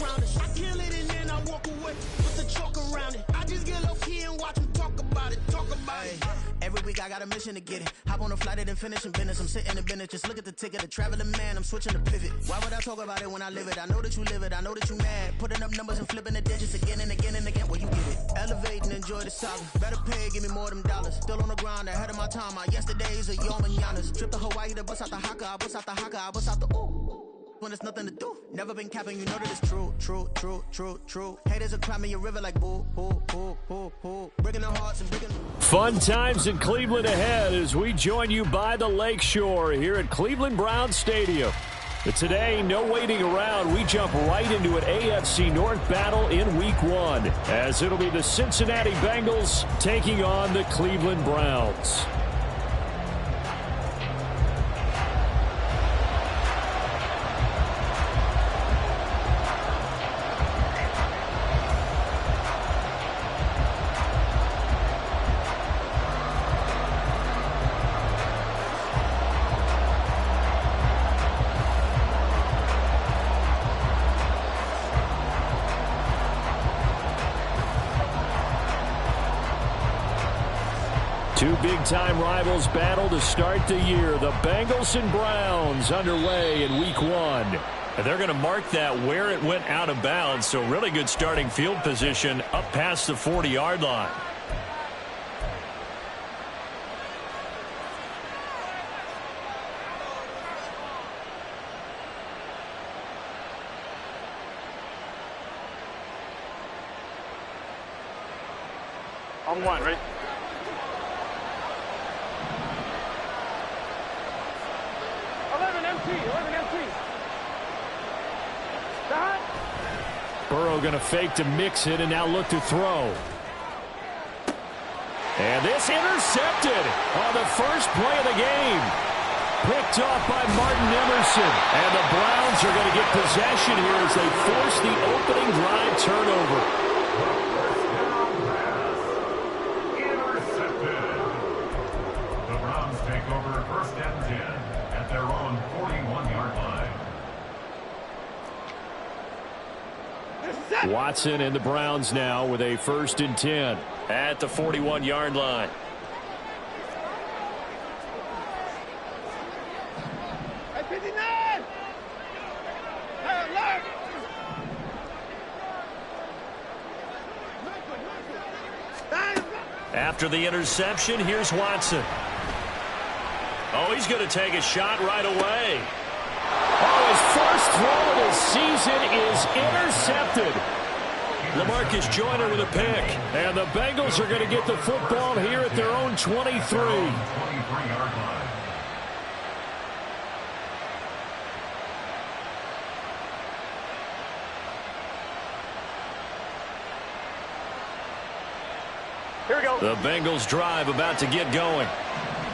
around it. I kill it and then I walk away with the chalk around it. I just get low key and watch them talk about it. Every week I got a mission to get it. Hop on a flight and then finish in business. I'm sitting in business, just look at the ticket. A traveling man, I'm switching to pivot. Why would I talk about it when I live it? I know that you live it, I know that you mad. Putting up numbers and flipping the digits again and again and again. Well, you get it. Elevate and enjoy the saga. Better pay, give me more them dollars. Still on the grind, ahead of my time. My yesterdays are your mananas. Trip to Hawaii to bust out the haka. I bust out the haka, I bust out the ooh. When there's nothing to do. Never been capping, you know that it's true, true, true, true, true. Haters are climbing your river like boo, boo, boo, boo, boo. Breaking their hearts and breaking. Fun times in Cleveland ahead as we join you by the Lakeshore here at Cleveland Browns Stadium. But today, no waiting around. We jump right into an AFC North battle in Week 1 as it'll be the Cincinnati Bengals taking on the Cleveland Browns. Two big-time rivals battle to start the year. The Bengals and Browns underway in Week 1. And they're going to mark that where it went out of bounds, so really good starting field position up past the 40-yard line. On one, right? 11 empty. Burrow going to fake to mix it and now look to throw. And this intercepted on the first play of the game. Picked off by Martin Emerson. And the Browns are going to get possession here as they force the opening drive turnover. Watson and the Browns now with a 1st and 10 at the 41-yard line. After the interception, here's Watson. Oh, he's going to take a shot right away. Oh, his first throw of the season is intercepted. LaMarcus Joyner with a pick. And the Bengals are going to get the football here at their own 23. Here we go. The Bengals drive about to get going.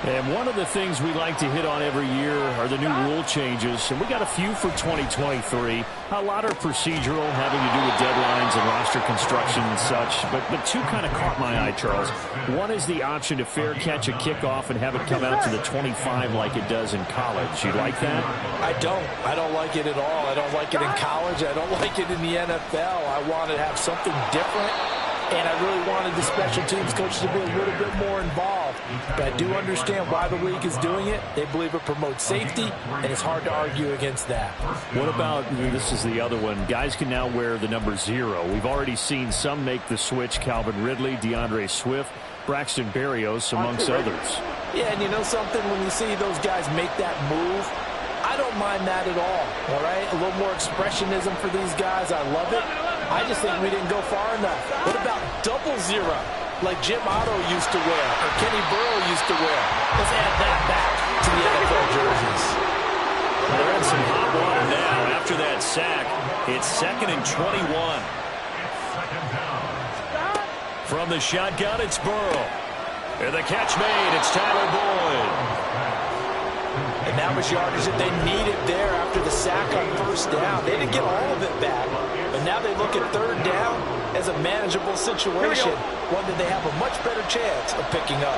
And one of the things we like to hit on every year are the new rule changes. And we got a few for 2023. A lot are procedural, having to do with deadlines and roster construction and such. But two kind of caught my eye, Charles. One is the option to fair catch a kickoff and have it come out to the 25 like it does in college. You like that? I don't like it at all. I don't like it in college. I don't like it in the NFL. I want to have something different. And I really wanted the special teams coaches to be a little bit more involved. But I do understand why the league is doing it. They believe it promotes safety, and it's hard to argue against that. What about, this is the other one, guys can now wear the number 0. We've already seen some make the switch, Calvin Ridley, DeAndre Swift, Braxton Berrios, amongst others. Yeah, and you know something? When you see those guys make that move, I don't mind that at all right? A little more expressionism for these guys. I love it. I just think we didn't go far enough. What about 00, like Jim Otto used to wear or Kenny Burrow used to wear? Let's add that back to the NFL jerseys. They're in some hot water now. After that sack, it's 2nd and 21. From the shotgun, it's Burrow. And the catch made. It's Tyler Boyd. And that was yardage that they needed there after the sack on 1st down. They didn't get all of it back, but now they look at 3rd down as a manageable situation, one that they have a much better chance of picking up.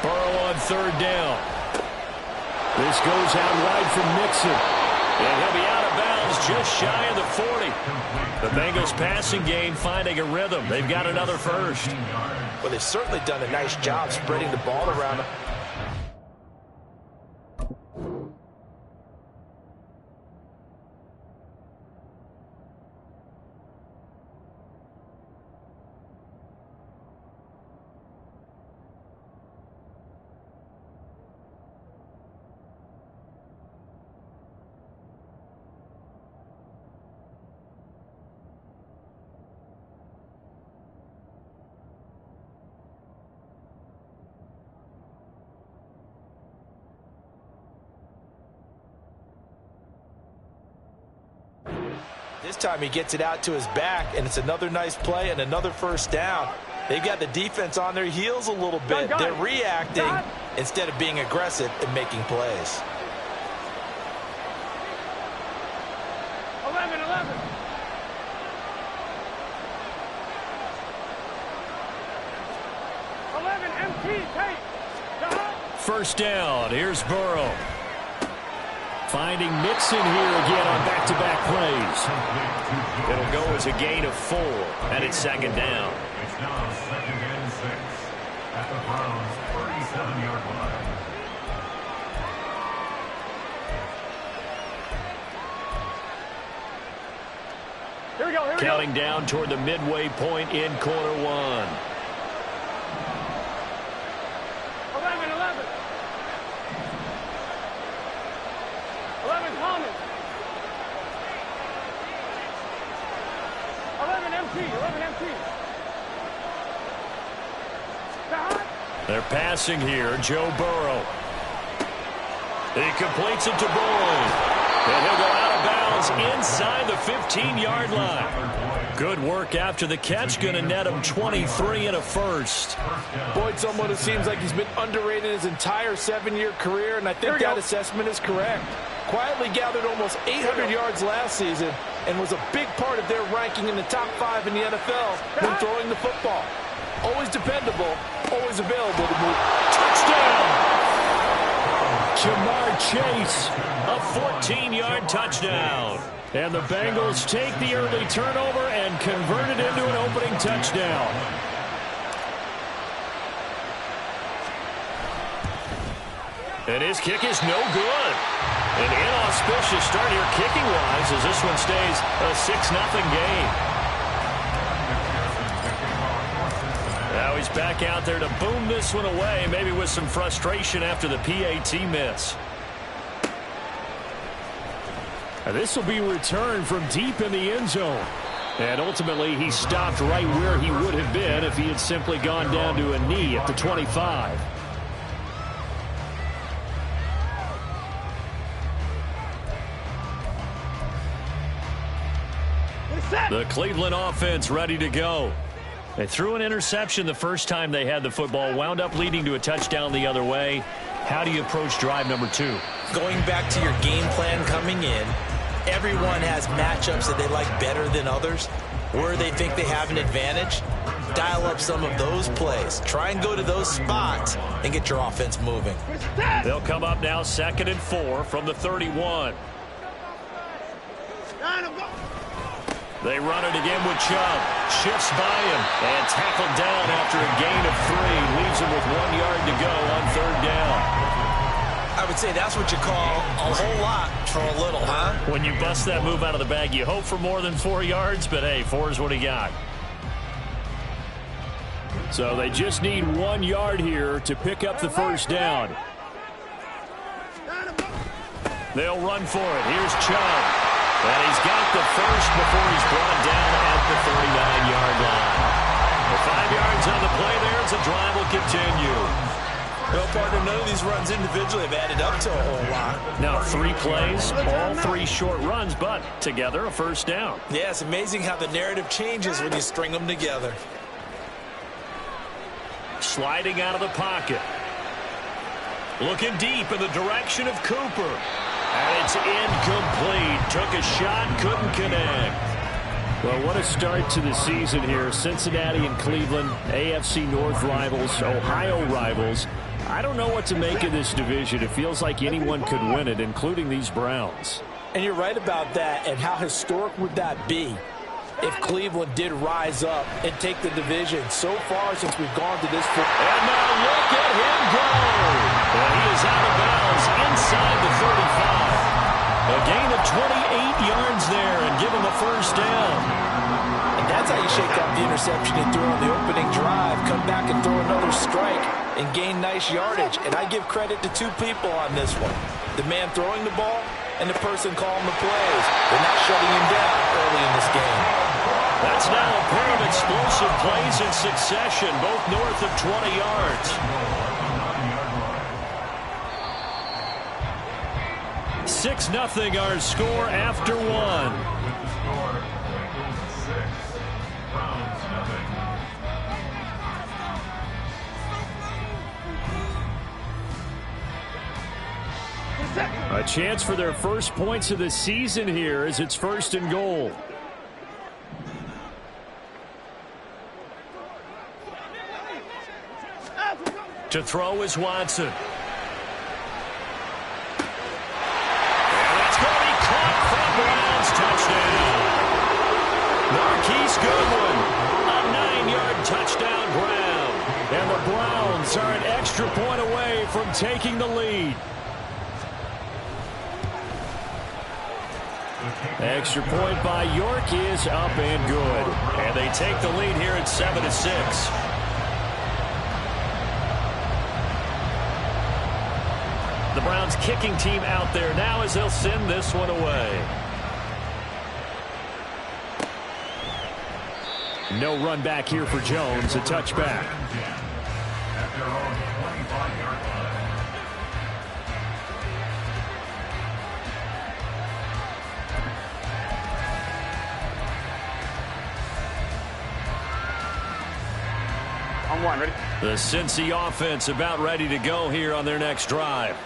Burrow on 3rd down. This goes out wide from Mixon. And he'll be out of bounds just shy of the 40. The Bengals passing game finding a rhythm. They've got another first. Well, they've certainly done a nice job spreading the ball around. This time he gets it out to his back, and it's another nice play and another first down. They've got the defense on their heels a little bit. They're reacting instead of being aggressive and making plays. 11, 11. First down. Here's Burrow. Finding Mixon here again on back-to-back plays. It'll go as a gain of 4, and it's second down. It's now 2nd and 6 at the Browns' 37-yard line. Here we go. Counting down toward the midway point in quarter 1. 11, 11. 11 Thomas. 11 MT. 11 MT. They're passing here. Joe Burrow. He completes it to Boyd. And he'll go out of bounds inside the 15-yard line. Good work after the catch. Going to net him 23 and a first. Boyd, someone who seems like he's been underrated his entire 7-year career, and I think that assessment is correct. Quietly gathered almost 800 yards last season and was a big part of their ranking in the top 5 in the NFL when throwing the football. Always dependable, always available to move. Touchdown! Jamar Chase, a 14-yard touchdown. And the Bengals take the early turnover and convert it into an opening touchdown. And his kick is no good. An inauspicious start here kicking-wise as this one stays a 6-0 game. Now he's back out there to boom this one away, maybe with some frustration after the PAT miss. And this will be returned from deep in the end zone. And ultimately, he stopped right where he would have been if he had simply gone down to a knee at the 25. The Cleveland offense ready to go. They threw an interception the first time they had the football, wound up leading to a touchdown the other way. How do you approach drive number 2? Going back to your game plan coming in, everyone has matchups that they like better than others. Where they think they have an advantage, dial up some of those plays. Try and go to those spots and get your offense moving. They'll come up now 2nd and 4 from the 31. They run it again with Chubb. Shifts by him and tackled down after a gain of 3. Leaves him with 1 yard to go on 3rd down. I would say that's what you call a whole lot for a little, huh? When you bust that move out of the bag, you hope for more than 4 yards, but hey, 4 is what he got. So they just need 1 yard here to pick up the first down. They'll run for it. Here's Chubb. And he's got the first before he's brought down at the 39-yard line. The 5 yards on the play there as the drive will continue. Well, partner, none of these runs individually have added up to a whole lot. Now 3 plays, all 3 short runs, but together a first down. Yeah, it's amazing how the narrative changes when you string them together. Sliding out of the pocket. Looking deep in the direction of Cooper. And it's incomplete. Took a shot, couldn't connect. Well, what a start to the season here. Cincinnati and Cleveland, AFC North rivals, Ohio rivals. I don't know what to make of this division. It feels like anyone could win it, including these Browns. And you're right about that. And how historic would that be if Cleveland did rise up and take the division? So far since we've gone to this point. And now look at him go. And he is out of bounds inside the 35. A gain of 28 yards there and give him a first down. And that's how you shake off the interception you threw on the opening drive. Come back and throw another strike and gain nice yardage. And I give credit to two people on this one. The man throwing the ball and the person calling the plays. They're not shutting him down early in this game. That's now a pair of explosive plays in succession, both north of 20 yards. 6-0 our score after one. A chance for their first points of the season here as it's 1st and goal. To throw is Watson. Browns touchdown. Marquise Goodwin, a 9-yard touchdown grab. And the Browns are an extra point away from taking the lead. Extra point by York is up and good. And they take the lead here at 7-6. The Browns kicking team out there now as they'll send this one away. No run back here for Jones, a touchback. At their own 25-yard line. On one, ready? The Cincy offense about ready to go here on their next drive.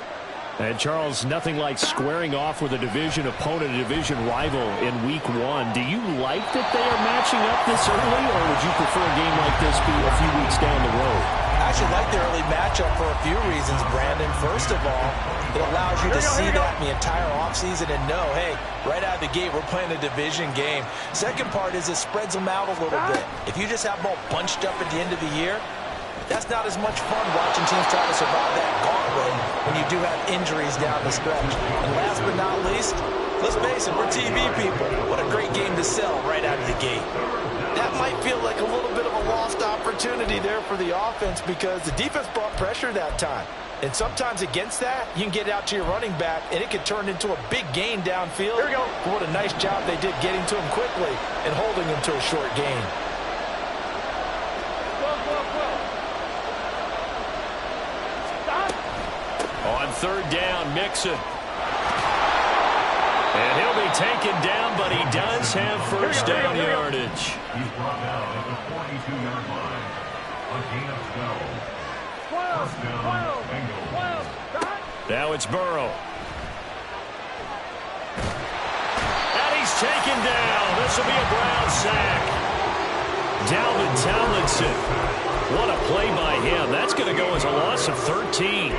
And Charles, nothing like squaring off with a division opponent, a division rival in week 1. Do you like that they are matching up this early, or would you prefer a game like this be a few weeks down the road? I actually like the early matchup for a few reasons, Brandon. First of all, it allows you to see that in the entire offseason and know, hey, right out of the gate, we're playing a division game. Second part is it spreads them out a little bit. If you just have them all bunched up at the end of the year, that's not as much fun watching teams try to survive that gauntlet when you do have injuries down the stretch. And last but not least, let's face it, we're TV people. What a great game to sell right out of the gate. That might feel like a little bit of a lost opportunity there for the offense because the defense brought pressure that time. And sometimes against that, you can get out to your running back, and it could turn into a big gain downfield. Here we go. What a nice job they did getting to him quickly and holding him to a short gain. On 3rd down, Mixon. And he'll be taken down, but he does have first down yardage. He's brought down at the 42-yard line. A gain of 12. First down, Bengals. Now it's Burrow. And he's taken down. This will be a Brown sack. Dalvin Tomlinson. What a play by him. That's going to go as a loss of 13.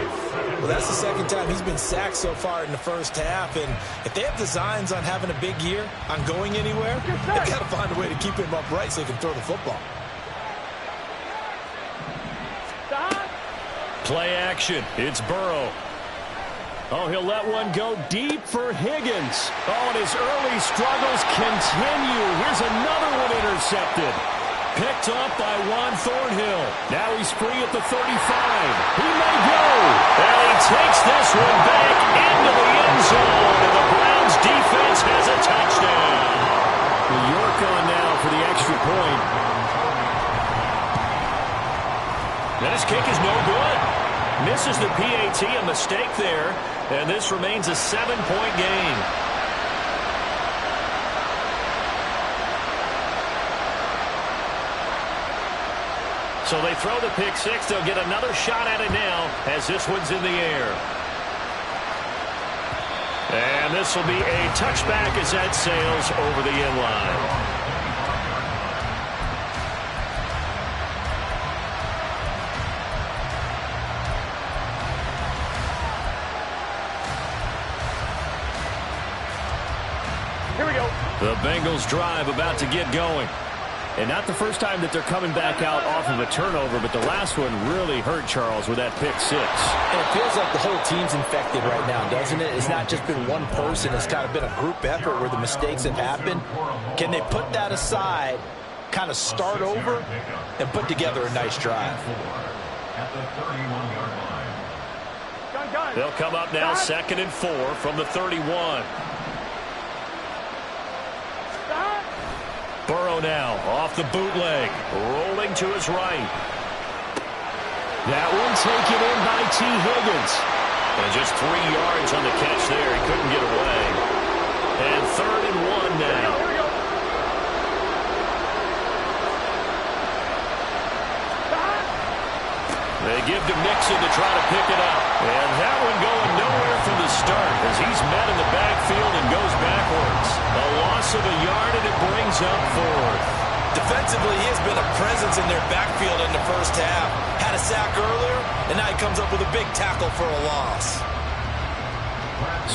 Well, that's the second time he's been sacked so far in the first half. And if they have designs on having a big year, on going anywhere, they've got to find a way to keep him upright so he can throw the football. Play action. It's Burrow. Oh, he'll let one go deep for Higgins. Oh, and his early struggles continue. Here's another one intercepted. Picked up by Juan Thornhill. Now he's free at the 35. He may go. And he takes this one back into the end zone. And the Browns defense has a touchdown. York on now for the extra point. And his kick is no good. Misses the PAT, a mistake there. And this remains a 7-point game. So they throw the pick six. They'll get another shot at it now as this one's in the air. And this will be a touchback as that sails over the end line. The Bengals drive about to get going. And not the first time that they're coming back out off of a turnover, but the last one really hurt Charles with that pick six. And it feels like the whole team's infected right now, doesn't it? It's not just been one person. It's kind of been a group effort where the mistakes have happened. Can they put that aside, kind of start over, and put together a nice drive? At the 31-yard line. They'll come up now 2nd and 4 from the 31. Burrow now off the bootleg, rolling to his right. That one taken in by T. Higgins. And just 3 yards on the catch there. He couldn't get away. And 3rd and 1 now. They give to Mixon to try to pick it up. And that one going nowhere from the start as he's met in the backfield and goes backwards. A loss of a yard, and it brings up 4th. Defensively, he has been a presence in their backfield in the first half. Had a sack earlier, and now he comes up with a big tackle for a loss.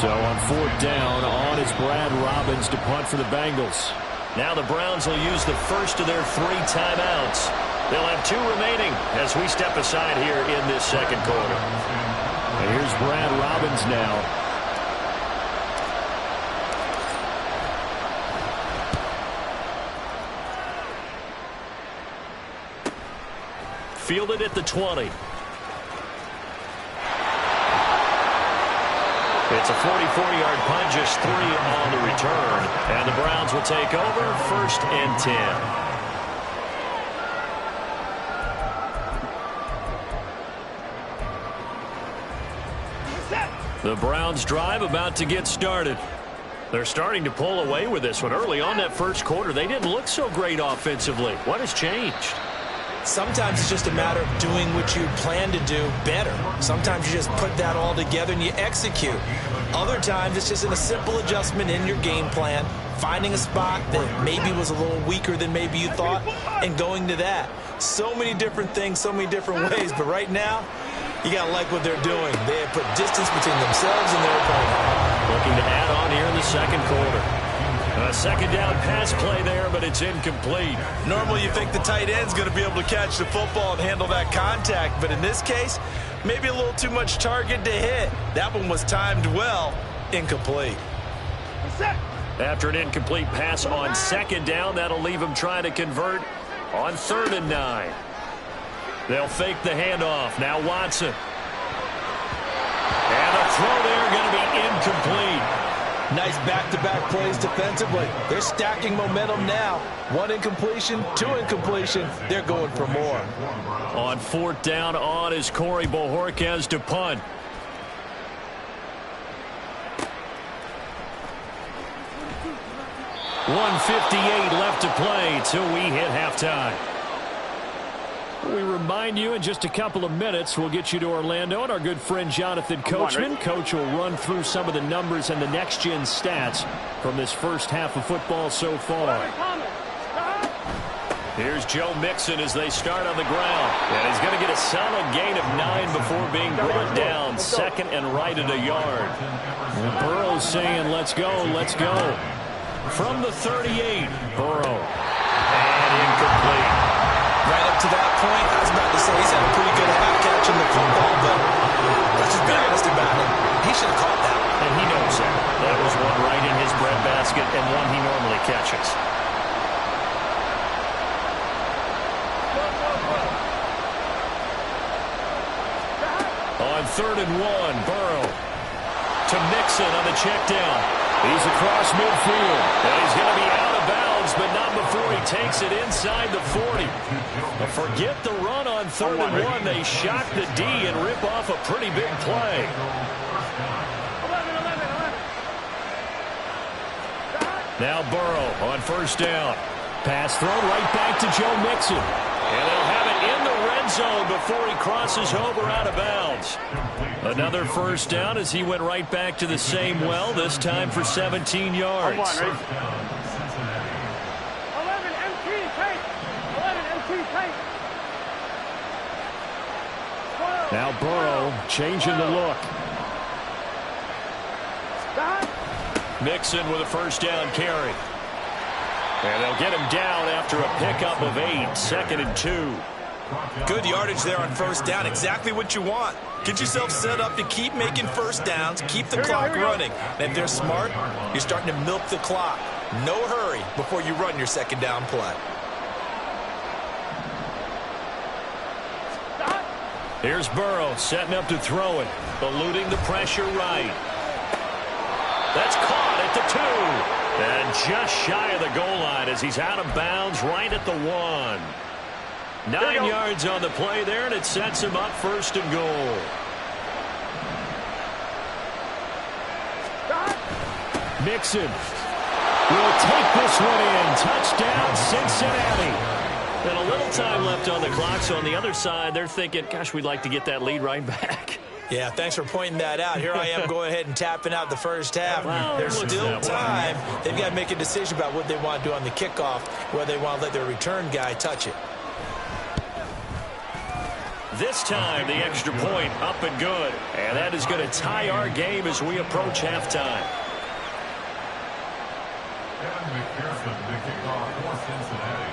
So on 4th down, on is Brad Robbins to punt for the Bengals. Now the Browns will use the first of their 3 timeouts. They'll have 2 remaining as we step aside here in this second quarter. And here's Brad Robbins now. Fielded at the 20. It's a 44-yard punt, just 3 on the return. And the Browns will take over 1st and 10. The Browns drive about to get started. They're starting to pull away with this one. Early on that first quarter, they didn't look so great offensively. What has changed? Sometimes it's just a matter of doing what you plan to do better. Sometimes you just put that all together and you execute. Other times it's just a simple adjustment in your game plan, finding a spot that maybe was a little weaker than maybe you thought, and going to that. So many different things, so many different ways, but right now, you got to like what they're doing. They have put distance between themselves and their opponent. Looking to add on here in the second quarter. A second down pass play there, but it's incomplete. Normally you think the tight end's going to be able to catch the football and handle that contact, but in this case, maybe a little too much target to hit. That one was timed well, incomplete. After an incomplete pass on 2nd down, that'll leave him trying to convert on 3rd and 9. They'll fake the handoff. Now Watson. And a throw there going to be incomplete. Nice back-to-back plays defensively. They're stacking momentum now. 1 incompletion, 2 incompletion. They're going for more. On 4th down, on is Corey Bojorquez to punt. .158 left to play till we hit halftime. We remind you in just a couple of minutes, we'll get you to Orlando and our good friend Jonathan Coachman. Coach will run through some of the numbers and the next-gen stats from this first half of football so far. Here's Joe Mixon as they start on the ground. And he's going to get a solid gain of 9 before being brought down. 2nd and right at a yard. And Burrow's saying, let's go, let's go. From the 38, Burrow. And incomplete. Right up to that point, I was about to say he's had a pretty good half catching the football, but let's just be honest about it. He should have caught that. And he knows that. That was one right in his breadbasket and one he normally catches. On 3rd and 1, Burrow to Mixon on the check down. He's across midfield. And he's going to be out of bounds, but not before he takes it inside the 40. Forget the run on 3rd and 1. They shock the D and rip off a pretty big play. Now Burrow on 1st down. Pass thrown right back to Joe Mixon. And they'll have it in the red zone before he crosses over out of bounds. Another 1st down as he went right back to the same well, this time for 17 yards. Now Burrow changing the look. Mixon with a 1st down carry. And they'll get him down after a pickup of 8, 2nd and 2. Good yardage there on first down. Exactly what you want. Get yourself set up to keep making first downs, keep the clock running. And if they're smart, you're starting to milk the clock. No hurry before you run your second down play. Here's Burrow setting up to throw it, eluding the pressure right. That's caught at the 2. And just shy of the goal line as he's out of bounds right at the 1. 9 yards on the play there, and it sets him up 1st and goal. Mixon will take this one in. Touchdown, Cincinnati. And a little time left on the clock, so on the other side, they're thinking, gosh, we'd like to get that lead right back. Yeah, thanks for pointing that out. Here I am going ahead and tapping out the first half. Well, there's still time. They've got to make a decision about what they want to do on the kickoff, whether they want to let their return guy touch it. This time, the extra point up and good. And that is going to tie our game as we approach halftime. Kevin McPherson, the kickoff for Cincinnati.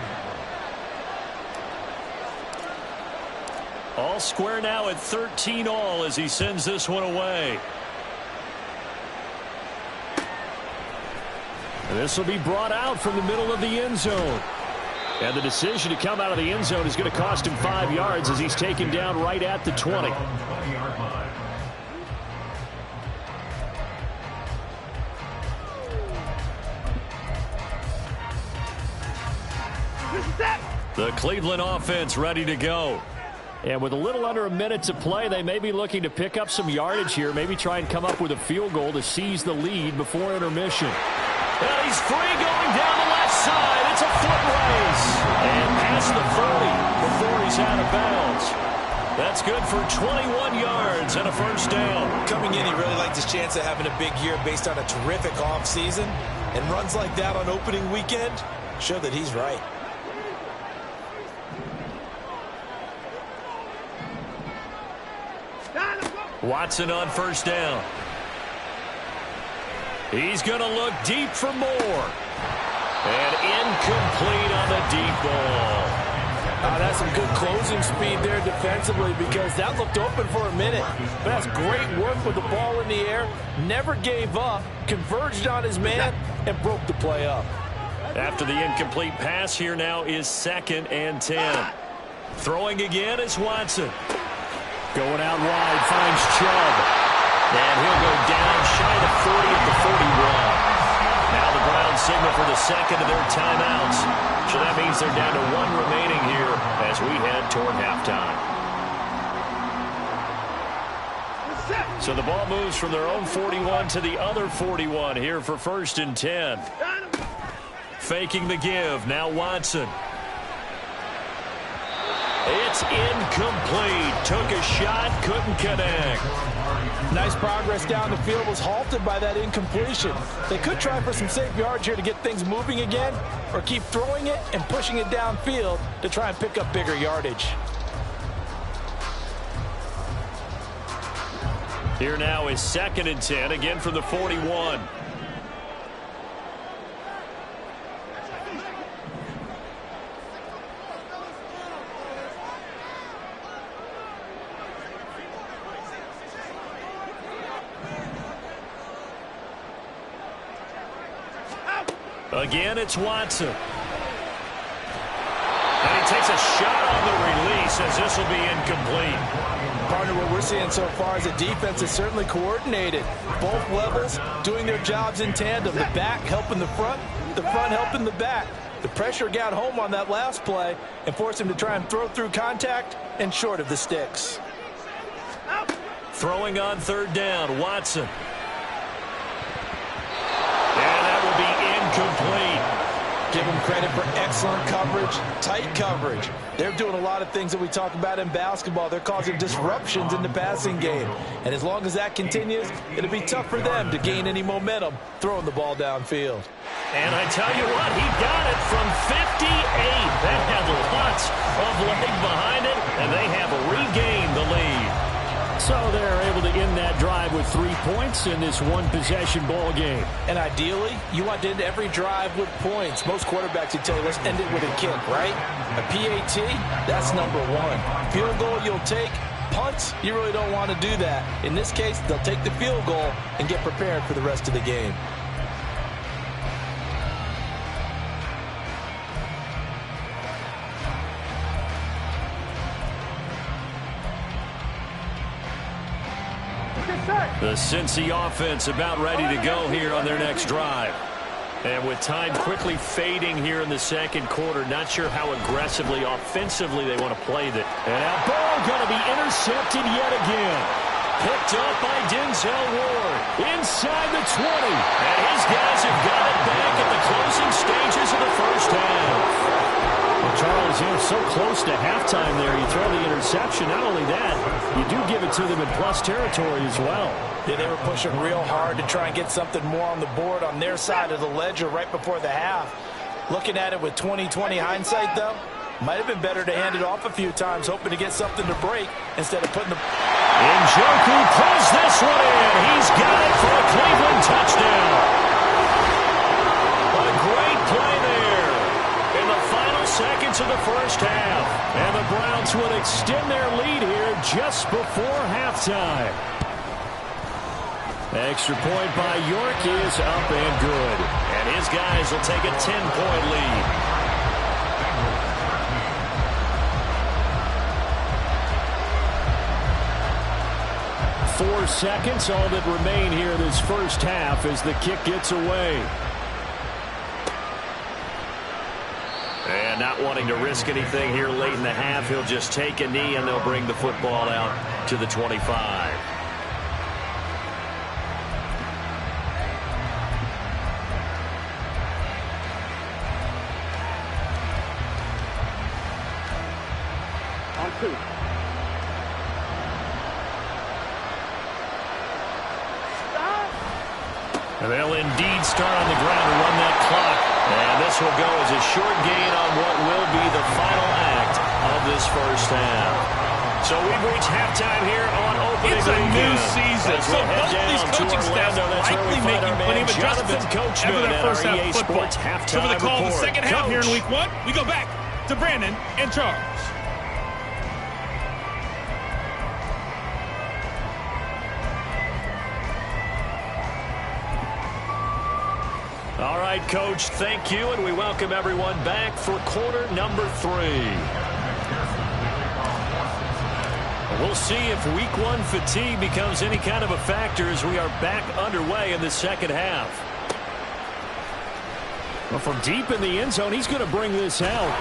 All square now at 13 all as he sends this one away. And this will be brought out from the middle of the end zone. And the decision to come out of the end zone is going to cost him 5 yards as he's taken down right at the 20. 20-yard line. The Cleveland offense ready to go. And with a little under a minute to play, they may be looking to pick up some yardage here, maybe try and come up with a field goal to seize the lead before intermission. And he's free going down the left side. It's a foot race. And past the 40 before he's out of bounds. That's good for 21 yards and a first down. Coming in, he really liked his chance of having a big year based on a terrific offseason. And runs like that on opening weekend show that he's right. Watson on first down. He's going to look deep for more. And incomplete on the deep ball. That's some good closing speed there defensively because that looked open for a minute. But that's great work with the ball in the air. Never gave up, converged on his man, and broke the play up. After the incomplete pass, here now is 2nd and 10. Throwing again is Watson. Going out wide, finds Chubb. And he'll go down shy of 40 at the 41. Now the Browns signal for the second of their timeouts. So that means they're down to 1 remaining here as we head toward halftime. So the ball moves from their own 41 to the other 41 here for 1st and 10. Faking the give, now Watson. It's incomplete. Took a shot, couldn't connect. Nice progress down the field, was halted by that incompletion. They could try for some safe yards here to get things moving again, or keep throwing it and pushing it downfield to try and pick up bigger yardage. Here now is 2nd and 10, again from the 41. Again, it's Watson. And he takes a shot on the release as this will be incomplete. Partner, what we're seeing so far is the defense is certainly coordinated. Both levels doing their jobs in tandem. The back helping the front helping the back. The pressure got home on that last play and forced him to try and throw through contact and short of the sticks. Throwing on 3rd down, Watson. And that will be incomplete. Give them credit for excellent coverage, tight coverage. They're doing a lot of things that we talk about in basketball. They're causing disruptions in the passing game. And as long as that continues, it'll be tough for them to gain any momentum throwing the ball downfield. And I tell you what, he got it from 58. That had lots of leg behind it, and they have regained the lead. So they're able to end that drive with 3 points in this one-possession ball game. And ideally, you want to end every drive with points. Most quarterbacks would tell you, let's end it with a kick, right? A PAT, that's number one. Field goal you'll take. Punts, you really don't want to do that. In this case, they'll take the field goal and get prepared for the rest of the game. The Cincy offense about ready to go here on their next drive. And with time quickly fading here in the second quarter, not sure how aggressively, offensively they want to play that. And now ball going to be intercepted yet again. Picked up by Denzel Ward. Inside the 20. And his guys have got it back at the closing stages of the first half. Well, Charles, you're so close to halftime there. You throw the interception. Not only that, you do give it to them in plus territory as well. Yeah, they were pushing real hard to try and get something more on the board on their side of the ledger right before the half. Looking at it with 20/20 hindsight, though, might have been better to hand it off a few times, hoping to get something to break instead of putting the... Njoku pulls this one in. He's got it for a Cleveland touchdown. A great play there in the final seconds of the first half. And the Browns would extend their lead here just before halftime. Extra point by York is up and good. And his guys will take a 10-point lead. Four seconds, all that remain here this first half as the kick gets away. And not wanting to risk anything here late in the half, he'll just take a knee and they'll bring the football out to the 25. On 2. They'll indeed start on the ground to run that clock. And this will go as a short gain on what will be the final act of this first half. So we've reached halftime here on opening It's a weekend. new season. As So we head both down these to coaching staffs Orlando, that's where we likely find making our man plenty of Jonathan adjustments Coachman after their at first our half EA of football. Sports halftime So for the call of the report. second half here in Coach. week 1, we go back to Brandon and Charles. All right, Coach, thank you, and we welcome everyone back for quarter number 3. We'll see if week 1 fatigue becomes any kind of a factor as we are back underway in the second half. Well, from deep in the end zone, he's going to bring this out.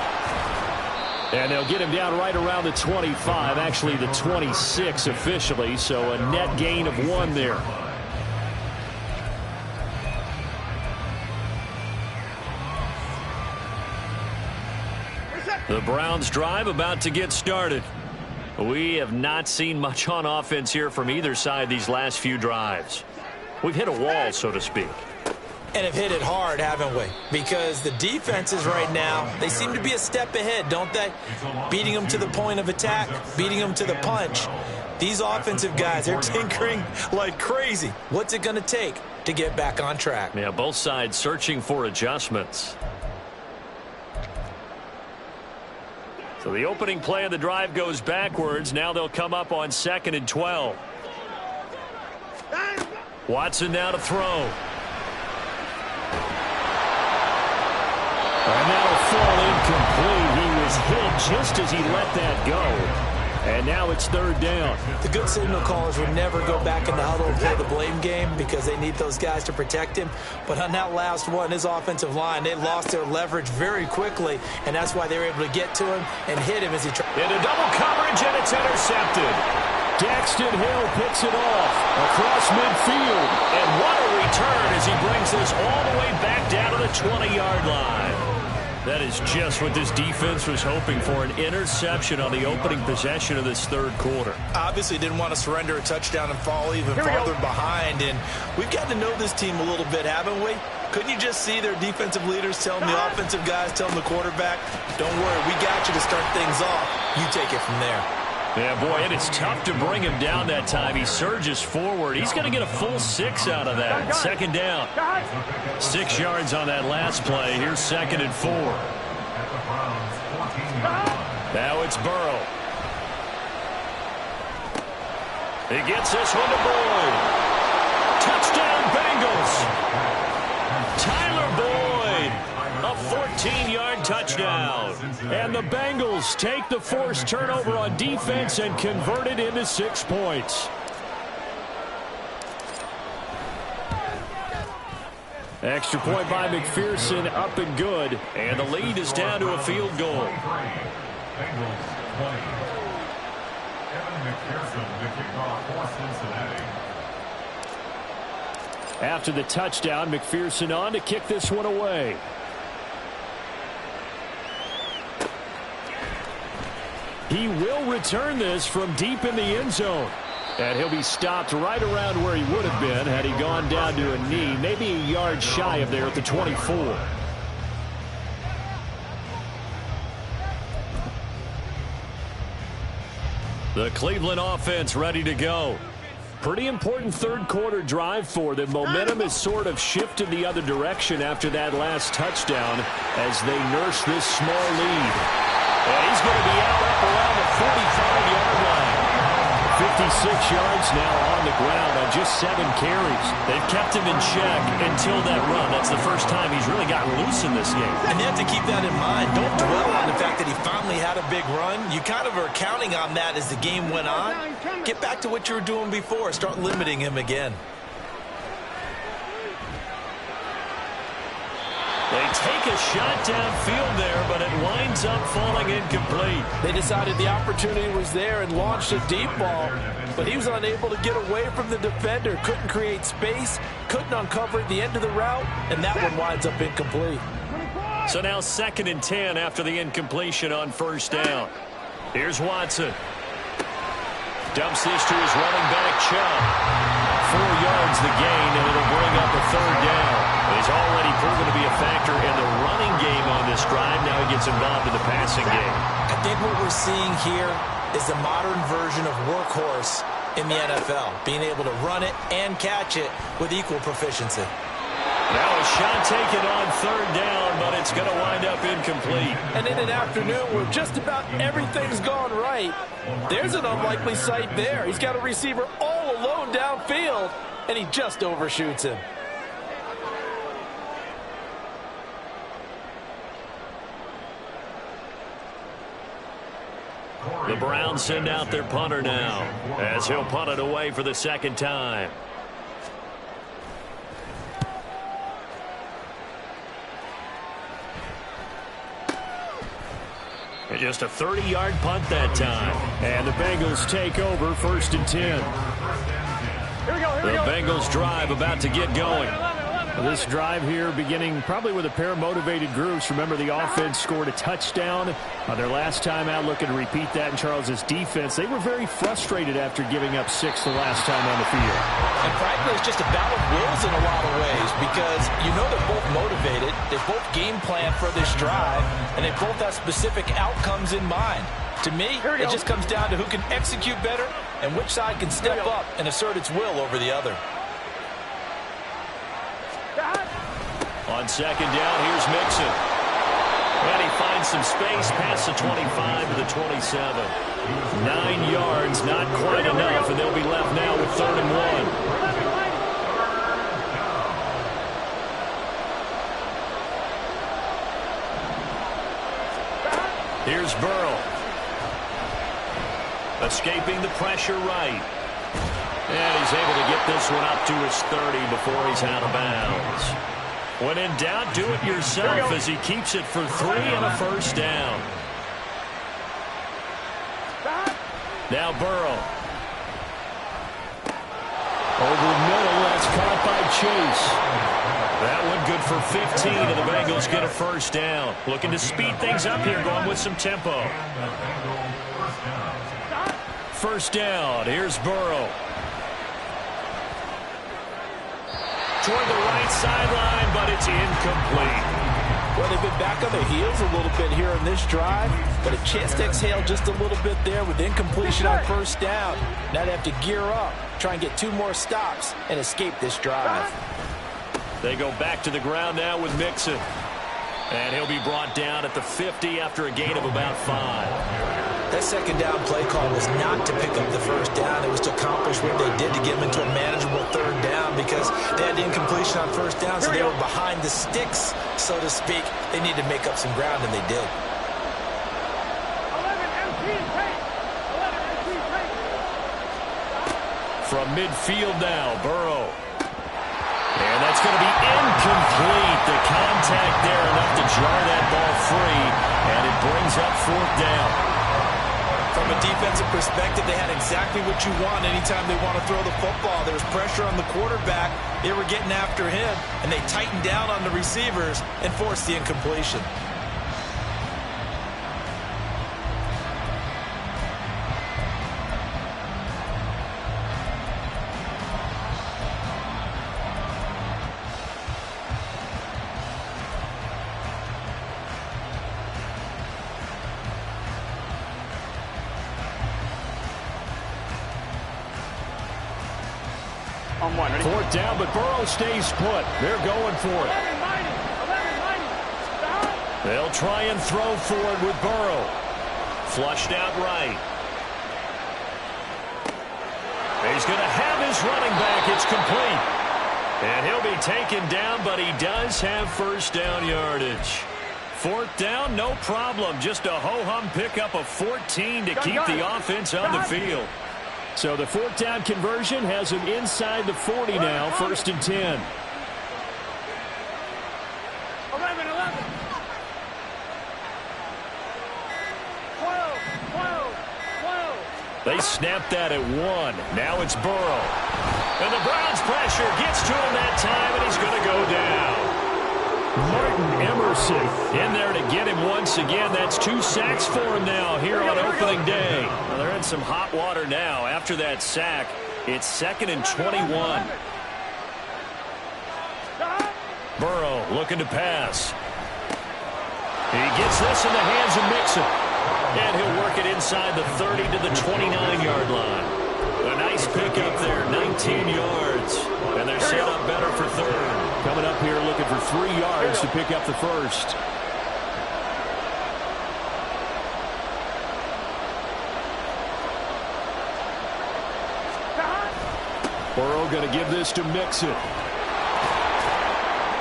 And they'll get him down right around the 25, actually the 26 officially, so a net gain of 1 there. The Browns drive about to get started. We have not seen much on offense here from either side these last few drives. We've hit a wall, so to speak. And have hit it hard, haven't we? Because the defenses right now, they seem to be a step ahead, don't they? Beating them to the point of attack, beating them to the punch. These offensive guys, they're tinkering like crazy. What's it going to take to get back on track? Yeah, both sides searching for adjustments. So the opening play of the drive goes backwards. Now they'll come up on 2nd and 12. Watson now to throw. And that'll fall incomplete. He was hit just as he let that go. And now it's 3rd down. The good signal callers would never go back in the huddle and play the blame game because they need those guys to protect him. But on that last one, his offensive line, they lost their leverage very quickly, and that's why they were able to get to him and hit him as he tried. Into double coverage, and it's intercepted. Daxton Hill picks it off across midfield. And what a return as he brings this all the way back down to the 20-yard line. That is just what this defense was hoping for, an interception on the opening possession of this 3rd quarter. Obviously didn't want to surrender a touchdown and fall even farther behind. And we've gotten to know this team a little bit, haven't we? Couldn't you just see their defensive leaders telling the offensive guys, telling the quarterback, don't worry, we got you to start things off. You take it from there. Yeah, boy, and it's tough to bring him down that time. He surges forward. He's going to get a full 6 out of that. Second down. 6 yards on that last play. Here's 2nd and 4. Now it's Burrow. He gets this one to Boyd. Touchdown, Bengals. Tyler Boyd, a 14-yard touchdown. And the Bengals take the forced turnover on defense and convert it into 6 points. Extra point by McPherson, up and good. And the lead is down to a field goal. After the touchdown, McPherson on to kick this one away. He will return this from deep in the end zone. And he'll be stopped right around where he would have been had he gone down to a knee, maybe a yard shy of there at the 24. The Cleveland offense ready to go. Pretty important third quarter drive for them. Momentum has sort of shifted the other direction after that last touchdown as they nurse this small lead. And he's going to be out up around the 45-yard line. 56 yards now on the ground on just 7 carries. They've kept him in check until that run. That's the first time he's really gotten loose in this game. And you have to keep that in mind. Don't dwell on the fact that he finally had a big run. You kind of are counting on that as the game went on. Get back to what you were doing before. Start limiting him again. They take a shot downfield there, but it winds up falling incomplete. They decided the opportunity was there and launched a deep ball, but he was unable to get away from the defender. Couldn't create space, couldn't uncover at the end of the route, and that one winds up incomplete. So now 2nd and 10 after the incompletion on first down. Here's Watson. Dumps this to his running back, Chubb. 4 yards the gain, and it'll bring up a 3rd down. He's already proven to be a factor in the running game on this drive. Now he gets involved in the passing game. I think what we're seeing here is the modern version of workhorse in the NFL, being able to run it and catch it with equal proficiency. Now a shot taken on 3rd down, but it's going to wind up incomplete. And in an afternoon where just about everything's gone right, there's an unlikely sight there. He's got a receiver all alone downfield, and he just overshoots him. The Browns send out their punter now as he'll punt it away for the 2nd time. And just a 30-yard punt that time. And the Bengals take over 1st and 10. The Bengals drive about to get going. This drive here beginning probably with a pair of motivated groups. Remember, the offense scored a touchdown on their last time out, looking to repeat that in Charles's defense. They were very frustrated after giving up 6 the last time on the field. And frankly, it's just a battle of wills in a lot of ways because you know they're both motivated. They both game plan for this drive, and they both have specific outcomes in mind. To me, it just comes down to who can execute better and which side can step up and assert its will over the other. On 2nd down, here's Mixon. And he finds some space past the 25 to the 27. 9 yards, not quite enough, and they'll be left now with 3rd and 1. Here's Burrow. Escaping the pressure right. And he's able to get this one up to his 30 before he's out of bounds. When in doubt, do it yourself as he keeps it for 3 and a 1st down. Now Burrow. Over middle, that's caught by Chase. That one good for 15, and the Bengals get a 1st down. Looking to speed things up here, going with some tempo. 1st down, here's Burrow. Toward the right sideline, but it's incomplete. Well, they've been back on their heels a little bit here in this drive, but a chance to exhale just a little bit there with incompletion on first down. Now they have to gear up, try and get 2 more stops, and escape this drive. They go back to the ground now with Mixon. And he'll be brought down at the 50 after a gain of about 5. That second down play call was not to pick up the first down. It was to accomplish what they did to get them into a manageable third down because they had incompletion on first down, so they were behind the sticks, so to speak. They needed to make up some ground, and they did. 11 MT take. 11 MT take. From midfield now, Burrow. And that's going to be incomplete. The contact there enough to jar that ball free, and it brings up 4th down. From a defensive perspective, they had exactly what you want anytime they want to throw the football. There was pressure on the quarterback. They were getting after him, and they tightened down on the receivers and forced the incompletion. On 1, ready? 4th down, but Burrow stays put. They're going for it. 11-90. They'll try and throw for it with Burrow. Flushed out right. He's going to have his running back. It's complete. And he'll be taken down, but he does have first down yardage. 4th down, no problem. Just a ho-hum pickup of 14 to keep the offense on the field. So the 4th down conversion has him inside the 40 now, 1st and 10. 11. They snapped that at 1. Now it's Burrow. And the Browns' pressure gets to him that time, and he's going to go down. Martin Emerson In there to get him once again. That's 2 sacks for him now here on opening day. Well, they're in some hot water now. After that sack, it's 2nd and 21. Burrow looking to pass. He gets this in the hands of Mixon. And he'll work it inside the 30 to the 29-yard line. A nice pickup there, 19 yards. And they're set up better for 3rd. coming up here looking for 3 yards to pick up the first. Burrow going to give this to Mixon.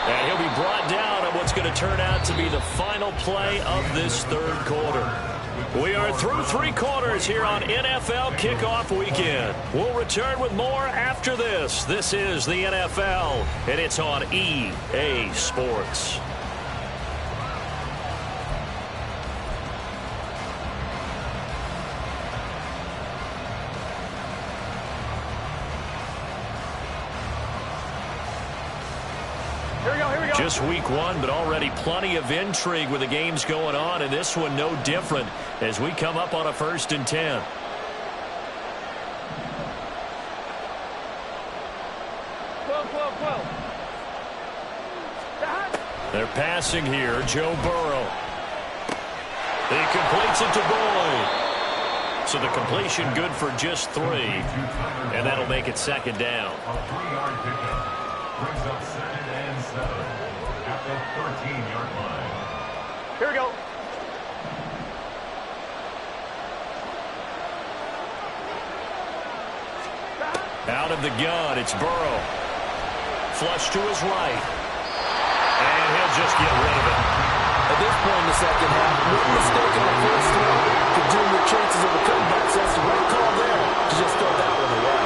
And he'll be brought down on what's going to turn out to be the final play of this 3rd quarter. We are through 3 quarters here on NFL Kickoff Weekend. We'll return with more after this. This is the NFL, and it's on EA Sports. Just week 1, but already plenty of intrigue with the games going on, and this one no different as we come up on a 1st and 10. They're passing here, Joe Burrow. He completes it to Boyd. So the completion good for just 3, and that'll make it 2nd down. A 3-yard pickup brings up 2nd and 7. At the 13-yard line. Here we go. Out of the gun, it's Burrow. Flush to his right. And he'll just get rid of it. At this point in the second half, one mistake on the first throw could doom your chances of a comeback. So that's the right call there to just throw that one away.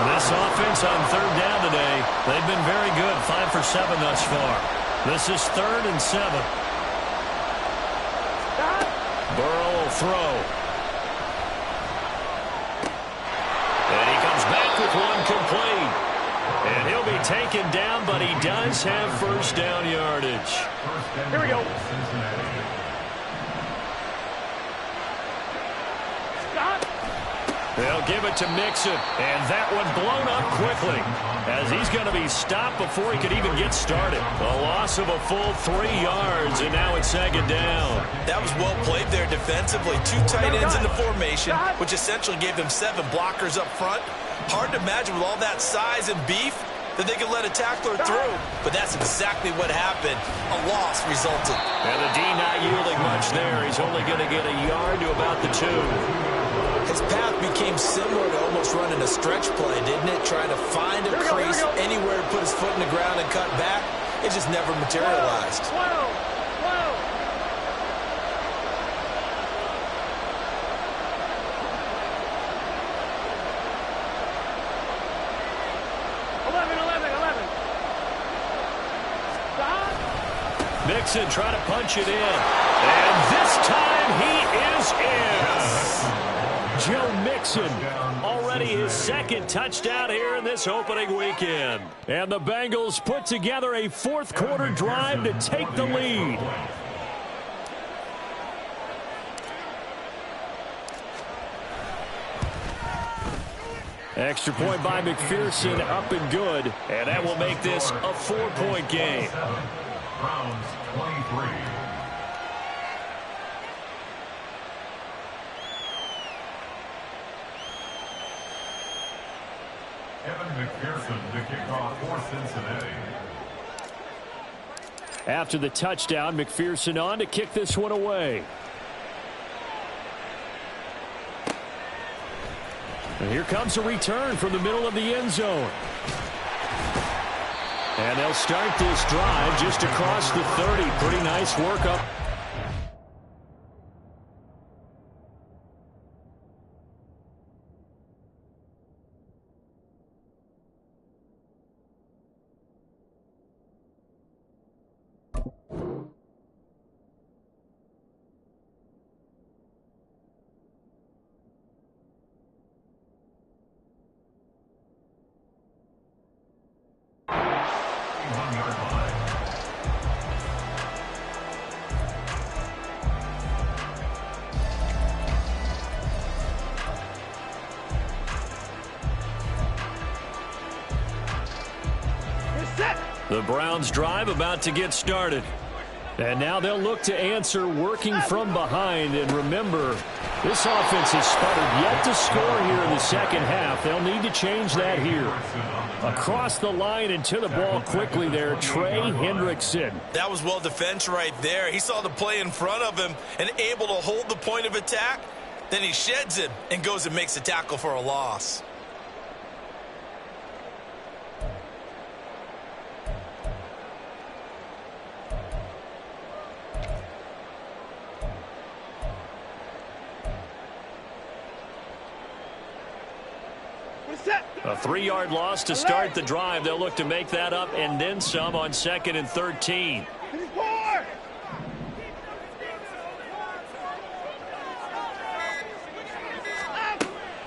This offense on 3rd down today, they've been very good, 5 for 7 thus far. This is 3rd and 7. Burrow will throw. And he comes back with one complete. And he'll be taken down, but he does have first down yardage. Here we go. They'll give it to Mixon, and that one blown up quickly as he's going to be stopped before he could even get started. A loss of a full 3 yards, and now it's second down. That was well played there defensively. 2 tight ends in the formation, which essentially gave them 7 blockers up front. Hard to imagine with all that size and beef that they could let a tackler through, but that's exactly what happened. A loss resulted. And the D not yielding much there. He's only going to get a yard to about the 2. His path became similar to almost running a stretch play, didn't it? Trying to find a crease anywhere to put his foot in the ground and cut back. It just never materialized. 12. 11. Stop. Mixon trying to punch it in. And this time he is in. Joe Mixon, already his 2nd touchdown here in this opening weekend. And the Bengals put together a 4th quarter drive to take the lead. Extra point by McPherson, up and good. And that will make this a 4-point game. Browns 23. Evan McPherson to kick off for Cincinnati. After the touchdown, McPherson on to kick this one away. And here comes a return from the middle of the end zone. And they'll start this drive just across the 30. Pretty nice work up. The Browns drive about to get started. And now they'll look to answer working from behind. And remember, this offense has sputtered yet to score here in the second half. They'll need to change that here. Across the line and to the ball quickly there, Trey Hendrickson. That was well defense right there. He saw the play in front of him and able to hold the point of attack. Then he sheds it and goes and makes a tackle for a loss. A 3-yard loss to start the drive. They'll look to make that up and then some on 2nd and 13.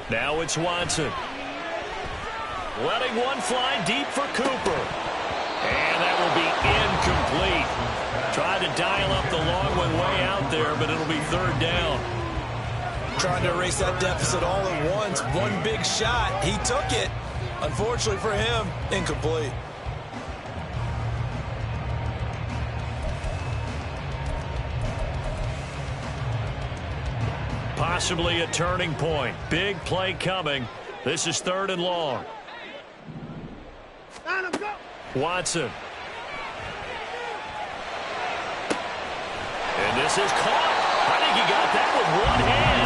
Now it's Watson. Letting one fly deep for Cooper. And that will be incomplete. Tried to dial up the long one way out there, but it'll be 3rd down. Trying to erase that deficit all at once. One big shot. He took it. Unfortunately for him, incomplete. Possibly a turning point. Big play coming. This is 3rd and long. Watson. And this is caught. I think he got that with one hand.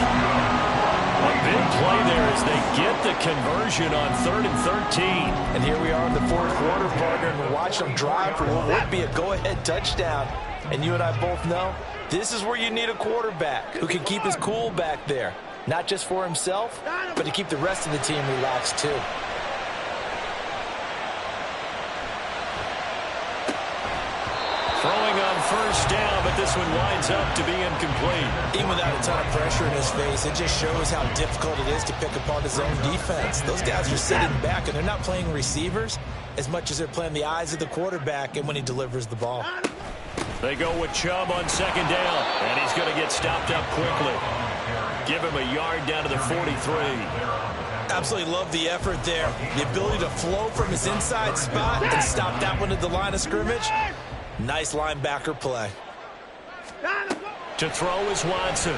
A big play there as they get the conversion on 3rd and 13. And here we are in the 4th quarter, partner, and we're watching them drive for what would be a go-ahead touchdown. And you and I both know this is where you need a quarterback who can keep his cool back there. Not just for himself, but to keep the rest of the team relaxed too. Throwing on 1st down, but this one winds up to be incomplete. Even without a ton of pressure in his face, it just shows how difficult it is to pick apart his own defense. Those guys are sitting back, and they're not playing receivers as much as they're playing the eyes of the quarterback and when he delivers the ball. They go with Chubb on 2nd down, and he's going to get stopped up quickly. Give him a yard down to the 43. Absolutely love the effort there. The ability to flow from his inside spot and stop that one at the line of scrimmage. Nice linebacker play. To throw is Watson.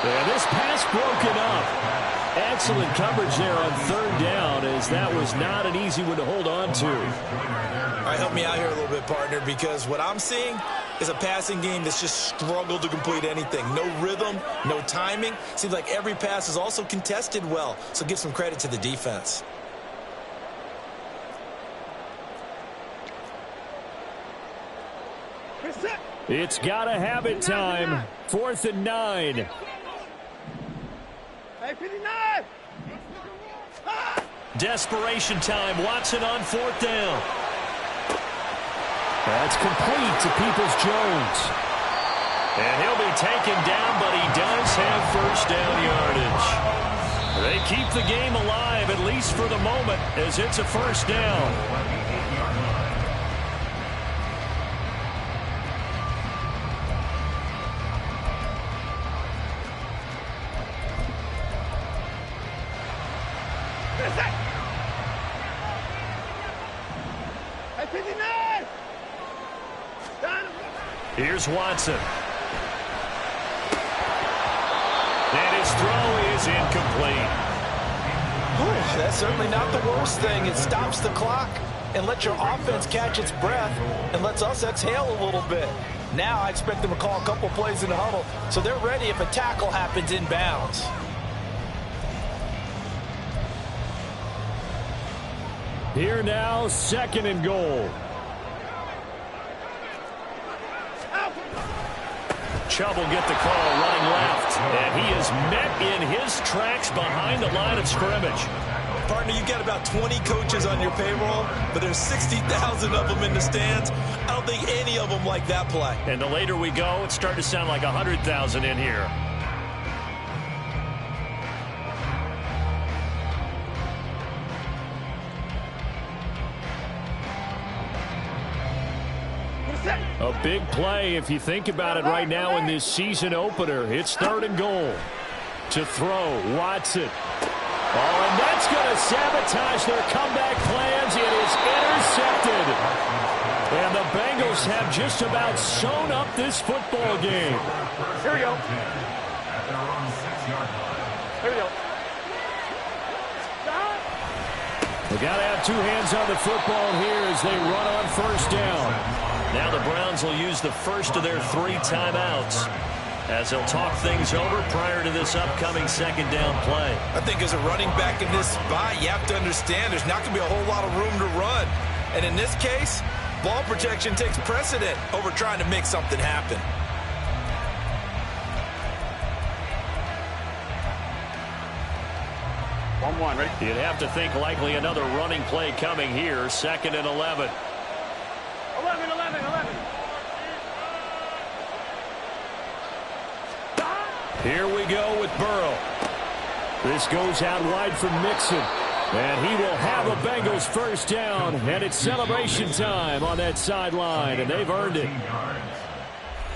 And this pass broken up. Excellent coverage there on third down, as that was not an easy one to hold on to. All right, help me out here a little bit, partner, because what I'm seeing is a passing game that's just struggled to complete anything. No rhythm, no timing. Seems like every pass is also contested well, so give some credit to the defense. It's gotta have it time. 4th and 9. Desperation time. Watson on 4th down. That's complete to Peoples-Jones. And he'll be taken down, but he does have first down yardage. They keep the game alive, at least for the moment, as it's a first down. Here's Watson. And his throw is incomplete. Whew, that's certainly not the worst thing. It stops the clock and lets your offense catch its breath and lets us exhale a little bit. Now I expect them to call a couple plays in the huddle so they're ready if a tackle happens inbounds. Here now, 2nd and goal. Chubb will get the call running left, and he is met in his tracks behind the line of scrimmage. Partner, you've got about 20 coaches on your payroll, but there's 60,000 of them in the stands. I don't think any of them like that play. And the later we go, it's starting to sound like 100,000 in here. A big play if you think about it right now in this season opener. It's 3rd and goal. To throw, Watson. Oh, and that's going to sabotage their comeback plans. It is intercepted. And the Bengals have just about sewn up this football game. Here we go. Here we go. They got to have two hands on the football here as they run on 1st down. Now the Browns will use the first of their 3 timeouts as they'll talk things over prior to this upcoming 2nd down play. I think as a running back in this spot, you have to understand there's not going to be a whole lot of room to run. And in this case, ball protection takes precedent over trying to make something happen. Ready? You'd have to think likely another running play coming here. 2nd and 11. 11. Here we go with Burrow. This goes out wide for Mixon. And he will have a Bengals 1st down. And it's celebration time on that sideline. And they've earned it.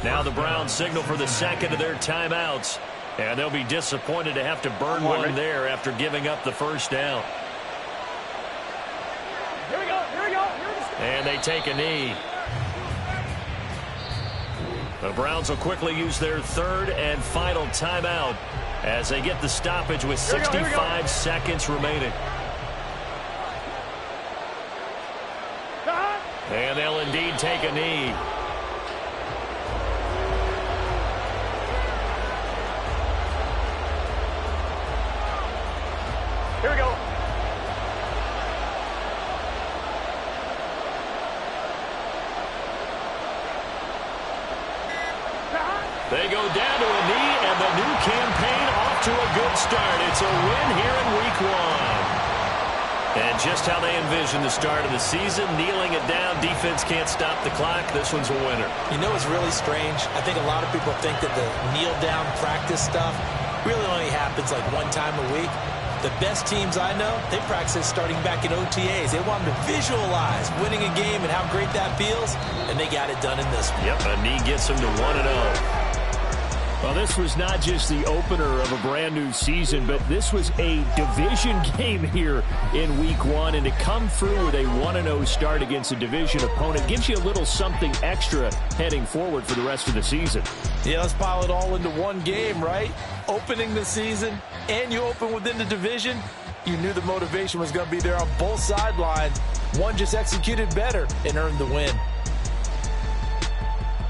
Now the Browns signal for the 2nd of their timeouts. And they'll be disappointed to have to burn one there after giving up the 1st down. Here we go. And they take a knee. The Browns will quickly use their 3rd and final timeout as they get the stoppage with 65 seconds remaining. And they'll indeed take a knee. Here we go. They go down to a knee, and the new campaign off to a good start. It's a win here in Week 1. And just how they envision the start of the season, kneeling it down, defense can't stop the clock. This one's a winner. You know what's really strange? I think a lot of people think that the kneel-down practice stuff really only happens like one time a week. The best teams I know, they practice starting back in OTAs. They want them to visualize winning a game and how great that feels, and they got it done in this one. Yep, a knee gets them to 1-0. Well, this was not just the opener of a brand new season, but this was a division game here in week 1. And to come through with a 1-0 start against a division opponent gives you a little something extra heading forward for the rest of the season. Yeah, let's pile it all into one game, right? Opening the season, and you open within the division. You knew the motivation was going to be there on both sidelines. One just executed better and earned the win.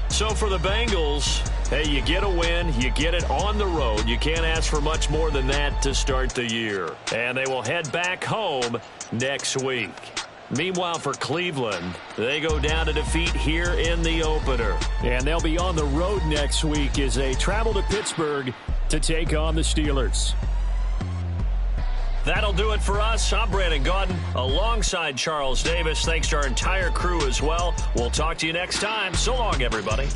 So for the Bengals, hey, you get a win, you get it on the road. You can't ask for much more than that to start the year. And they will head back home next week. Meanwhile, for Cleveland, they go down to defeat here in the opener. And they'll be on the road next week as they travel to Pittsburgh to take on the Steelers. That'll do it for us. I'm Brandon Gaudin alongside Charles Davis. Thanks to our entire crew as well. We'll talk to you next time. So long, everybody.